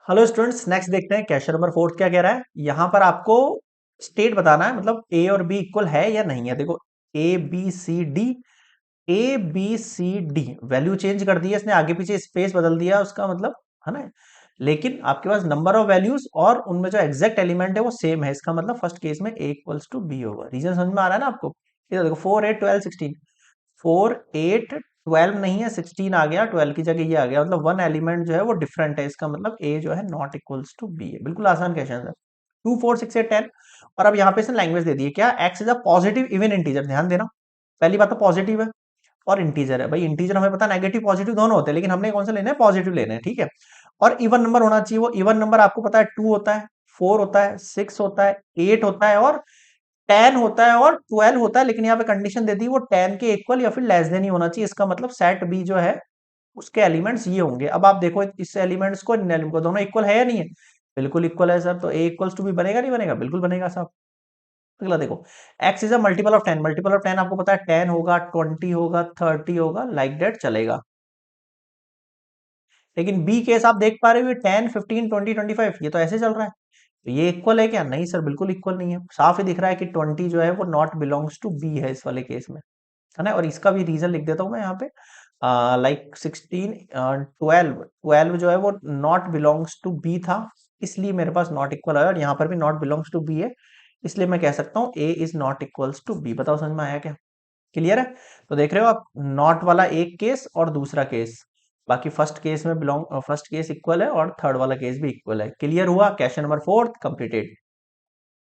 Hello students, next देखते हैं question number fourth क्या कह रहा है। यहां पर आपको स्टेट बताना है, मतलब ए और बी इक्वल है या नहीं है। देखो, A B C D value change कर दी है इसने, आगे पीछे स्पेस बदल दिया उसका मतलब, है ना। लेकिन आपके पास नंबर ऑफ वैल्यूज और उनमें जो एग्जैक्ट एलिमेंट है वो सेम है। इसका मतलब फर्स्ट केस में ए इक्वल्स टू बी होगा। रीजन समझ में आ रहा है ना आपको। ये देखो 4 8 12 16, 4 8 12 नहीं है, 16 आ गया, 12 की जगह ये आ गया। मतलब वन एलिमेंट जो है वो डिफरेंट है। इसका मतलब ए जो है नॉट इक्वल्स टू बी है। बिल्कुल आसान क्वेश्चन है। 2 4 6 8 10। और अब यहाँ पे इसने लैंग्वेज दे दी है क्या, x is a positive even integer. ध्यान देना, पहली बात तो पॉजिटिव है और इंटीजर है। भाई इंटीजर हमें पता नेगेटिव पॉजिटिव दोनों होते हैं, लेकिन हमने कौन सा लेना है, पॉजिटिव लेना है, ठीक है। और इवन नंबर होना चाहिए। वो इवन नंबर आपको पता है 2 होता है, 4 होता है, 6 होता है, 8 होता है और 10 होता है और 12 होता है। लेकिन यहाँ पे कंडीशन दे दी वो 10 के इक्वल या फिर लेस देन ही होना चाहिए। इसका मतलब सेट बी जो है उसके एलिमेंट्स ये होंगे। अब आप देखो इस एलिमेंट्स को इन एलिमेंट को, दोनों इक्वल है या नहीं है। बिल्कुल इक्वल है सर, तो ए इक्वल्स टू बी बनेगा नहीं बनेगा, बिल्कुल बनेगा साहब। अगला देखो, x is a multiple of 10। Multiple of 10 आपको पता है 10 होगा, 20 होगा, 30 होगा, लाइक दैट चलेगा। लेकिन बी केस आप देख पा रहे हो 10 15 20 25, ये तो ऐसे चल रहा है। तो ये इक्वल है क्या, नहीं सर बिल्कुल इक्वल नहीं है। साफ ही दिख रहा है कि 20 जो है वो नॉट बिलोंग्स टू बी है इस वाले केस में, है ना। और इसका भी रीजन लिख देता हूं मैं यहाँ पे। लाइक 16 12 12 जो है वो नॉट बिलोंग्स टू बी था, इसलिए मेरे पास नॉट इक्वल आया। और यहाँ पर भी नॉट बिलोंग्स टू बी है, इसलिए मैं कह सकता हूँ A is not equals to B. बताओ समझ में आया क्या, क्लियर है। तो देख रहे हो आप, नॉट वाला एक केस और दूसरा केस। बाकी फर्स्ट केस में फर्स्ट केस इक्वल है और थर्ड वाला केस भी इक्वल है। क्लियर हुआ, क्वेश्चन नंबर फोर्थ कंप्लीटेड।